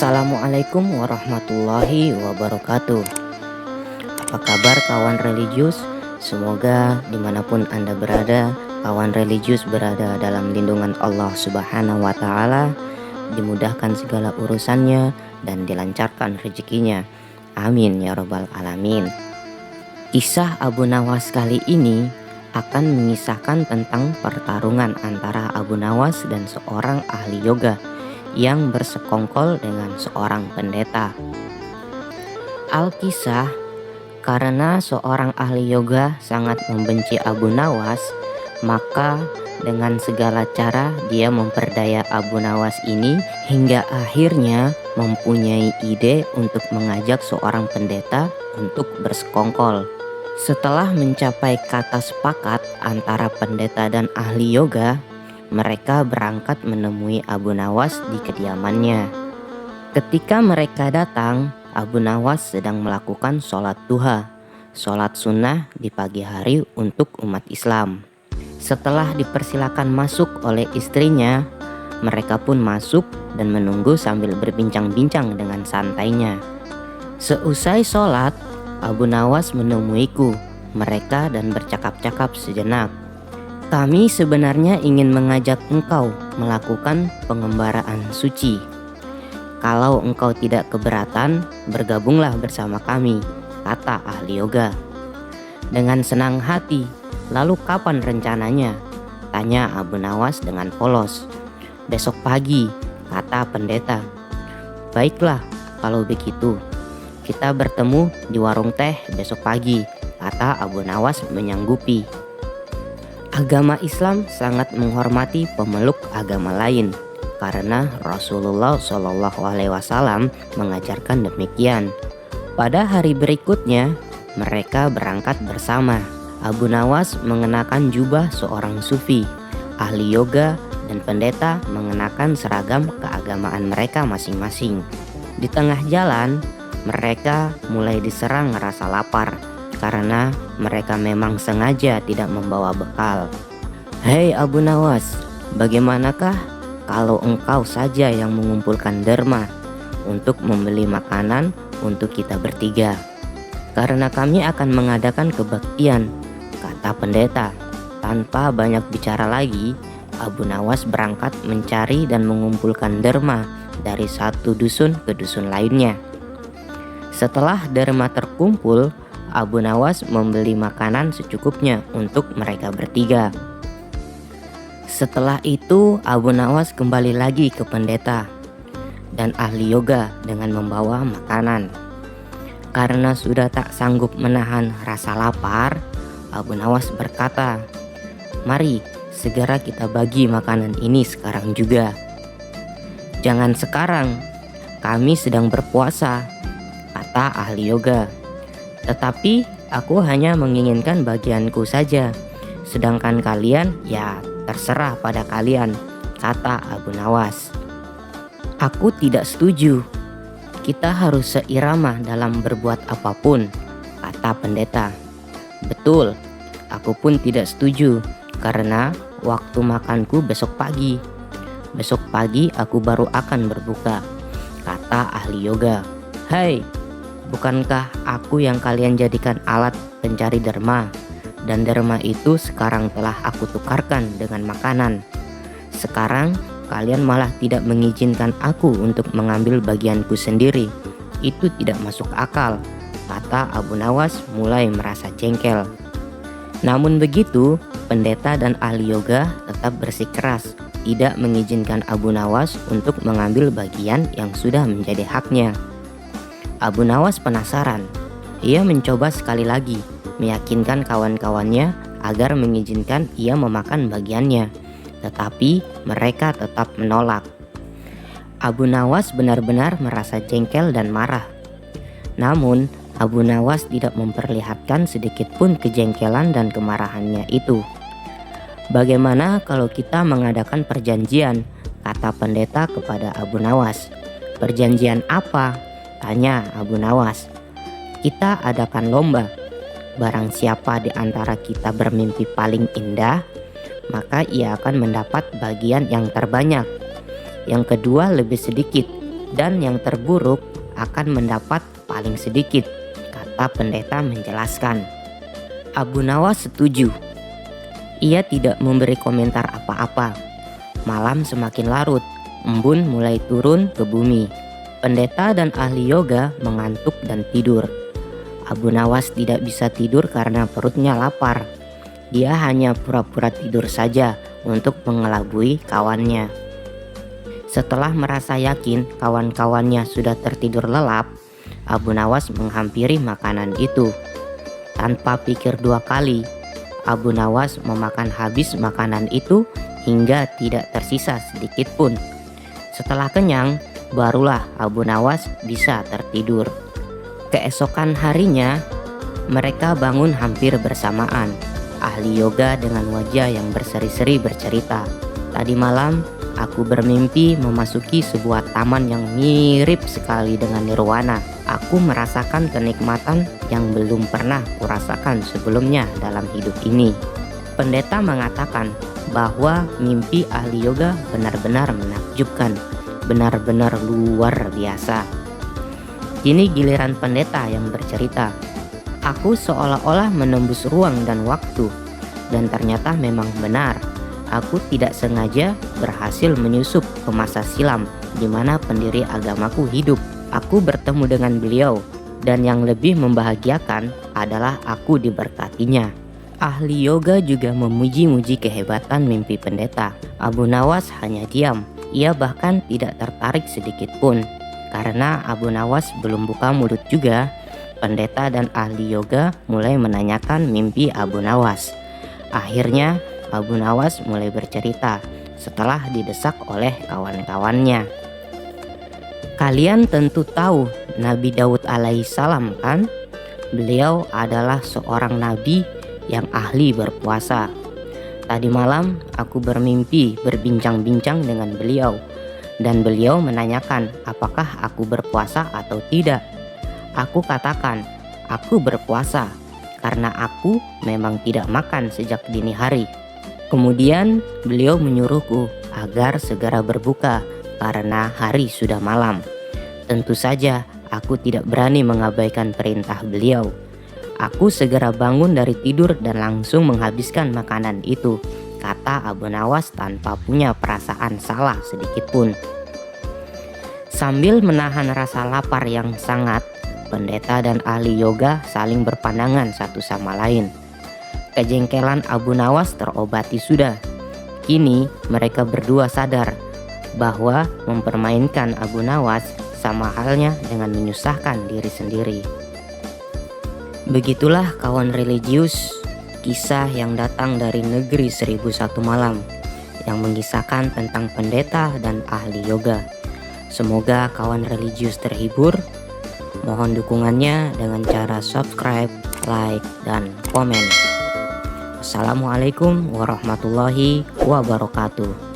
Assalamualaikum warahmatullahi wabarakatuh. Apa kabar kawan religius? Semoga dimanapun Anda berada, kawan religius berada dalam lindungan Allah Subhanahu wa Ta'ala, dimudahkan segala urusannya dan dilancarkan rezekinya. Amin ya Rabbal 'Alamin. Kisah Abu Nawas kali ini akan mengisahkan tentang pertarungan antara Abu Nawas dan seorang ahli yoga yang bersekongkol dengan seorang pendeta. Alkisah, karena seorang ahli yoga sangat membenci Abu Nawas, maka dengan segala cara dia memperdaya Abu Nawas ini hingga akhirnya mempunyai ide untuk mengajak seorang pendeta untuk bersekongkol. Setelah mencapai kata sepakat antara pendeta dan ahli yoga, mereka berangkat menemui Abu Nawas di kediamannya. Ketika mereka datang, Abu Nawas sedang melakukan sholat duha, sholat sunnah di pagi hari untuk umat Islam. Setelah dipersilakan masuk oleh istrinya, mereka pun masuk dan menunggu sambil berbincang-bincang dengan santainya. Seusai sholat, Abu Nawas menemuiku, mereka dan bercakap-cakap sejenak. Kami sebenarnya ingin mengajak engkau melakukan pengembaraan suci. Kalau engkau tidak keberatan, bergabunglah bersama kami, kata ahli yoga. Dengan senang hati, lalu kapan rencananya? Tanya Abu Nawas dengan polos. Besok pagi, kata pendeta. Baiklah, kalau begitu. Kita bertemu di warung teh besok pagi, kata Abu Nawas menyanggupi. Agama Islam sangat menghormati pemeluk agama lain karena Rasulullah SAW mengajarkan demikian. Pada hari berikutnya, mereka berangkat bersama. Abu Nawas mengenakan jubah seorang sufi, ahli yoga dan pendeta mengenakan seragam keagamaan mereka masing-masing. Di tengah jalan, mereka mulai diserang rasa lapar karena mereka memang sengaja tidak membawa bekal. Hei Abu Nawas, bagaimanakah kalau engkau saja yang mengumpulkan derma untuk membeli makanan untuk kita bertiga? Karena kami akan mengadakan kebaktian, kata pendeta. Tanpa banyak bicara lagi, Abu Nawas berangkat mencari dan mengumpulkan derma dari satu dusun ke dusun lainnya. Setelah derma terkumpul, Abu Nawas membeli makanan secukupnya untuk mereka bertiga. Setelah itu, Abu Nawas kembali lagi ke pendeta dan ahli yoga dengan membawa makanan. Karena sudah tak sanggup menahan rasa lapar, Abu Nawas berkata, "Mari segera kita bagi makanan ini sekarang juga." "Jangan sekarang, kami sedang berpuasa," kata ahli yoga. "Tetapi aku hanya menginginkan bagianku saja, sedangkan kalian ya terserah pada kalian," kata Abu Nawas. "Aku tidak setuju. Kita harus seirama dalam berbuat apapun," kata pendeta. "Betul, aku pun tidak setuju karena waktu makanku besok pagi. Besok pagi aku baru akan berbuka," kata ahli yoga. "Hai, bukankah aku yang kalian jadikan alat pencari derma? Dan derma itu sekarang telah aku tukarkan dengan makanan. Sekarang kalian malah tidak mengizinkan aku untuk mengambil bagianku sendiri. Itu tidak masuk akal," kata Abu Nawas mulai merasa jengkel. Namun begitu, pendeta dan ahli yoga tetap bersikeras tidak mengizinkan Abu Nawas untuk mengambil bagian yang sudah menjadi haknya. Abu Nawas penasaran. Ia mencoba sekali lagi meyakinkan kawan-kawannya agar mengizinkan ia memakan bagiannya, tetapi mereka tetap menolak. Abu Nawas benar-benar merasa jengkel dan marah. Namun Abu Nawas tidak memperlihatkan sedikit pun kejengkelan dan kemarahannya itu. "Bagaimana kalau kita mengadakan perjanjian?" kata pendeta kepada Abu Nawas. "Perjanjian apa?" tanya Abu Nawas. "Kita adakan lomba. Barang siapa di antara kita bermimpi paling indah, maka ia akan mendapat bagian yang terbanyak. Yang kedua lebih sedikit, dan yang terburuk akan mendapat paling sedikit, kata pendeta menjelaskan. Abu Nawas setuju. Ia tidak memberi komentar apa-apa. Malam semakin larut, embun mulai turun ke bumi. Pendeta dan ahli yoga mengantuk dan tidur. Abu Nawas tidak bisa tidur karena perutnya lapar. Dia hanya pura-pura tidur saja untuk mengelabui kawannya. Setelah merasa yakin kawan-kawannya sudah tertidur lelap, Abu Nawas menghampiri makanan itu. Tanpa pikir dua kali, Abu Nawas memakan habis makanan itu hingga tidak tersisa sedikit pun. Setelah kenyang, barulah Abu Nawas bisa tertidur. Keesokan harinya, mereka bangun hampir bersamaan. Ahli yoga dengan wajah yang berseri-seri bercerita, "Tadi malam aku bermimpi memasuki sebuah taman yang mirip sekali dengan nirwana. Aku merasakan kenikmatan yang belum pernah kurasakan sebelumnya dalam hidup ini." Pendeta mengatakan bahwa mimpi ahli yoga benar-benar menakjubkan, benar-benar luar biasa. Kini giliran pendeta yang bercerita. Aku seolah-olah menembus ruang dan waktu, dan ternyata memang benar. Aku tidak sengaja berhasil menyusup ke masa silam di mana pendiri agamaku hidup. Aku bertemu dengan beliau, dan yang lebih membahagiakan adalah aku diberkatinya. Ahli yoga juga memuji-muji kehebatan mimpi pendeta. Abu Nawas hanya diam. Ia bahkan tidak tertarik sedikit pun. Karena Abu Nawas belum buka mulut juga, pendeta dan ahli yoga mulai menanyakan mimpi Abu Nawas. Akhirnya Abu Nawas mulai bercerita setelah didesak oleh kawan-kawannya. Kalian tentu tahu Nabi Daud alaihissalam kan? Beliau adalah seorang nabi yang ahli berpuasa. Tadi malam aku bermimpi berbincang-bincang dengan beliau, dan beliau menanyakan apakah aku berpuasa atau tidak. Aku katakan, aku berpuasa karena aku memang tidak makan sejak dini hari. Kemudian beliau menyuruhku agar segera berbuka karena hari sudah malam. Tentu saja aku tidak berani mengabaikan perintah beliau. Aku segera bangun dari tidur dan langsung menghabiskan makanan itu, kata Abu Nawas tanpa punya perasaan salah sedikit pun. Sambil menahan rasa lapar yang sangat, pendeta dan ahli yoga saling berpandangan satu sama lain. Kejengkelan Abu Nawas terobati sudah. Kini mereka berdua sadar bahwa mempermainkan Abu Nawas sama halnya dengan menyusahkan diri sendiri. Begitulah kawan religius, kisah yang datang dari negeri 1001 malam yang mengisahkan tentang pendeta dan ahli yoga. Semoga kawan religius terhibur. Mohon dukungannya dengan cara subscribe, like, dan komen. Assalamualaikum warahmatullahi wabarakatuh.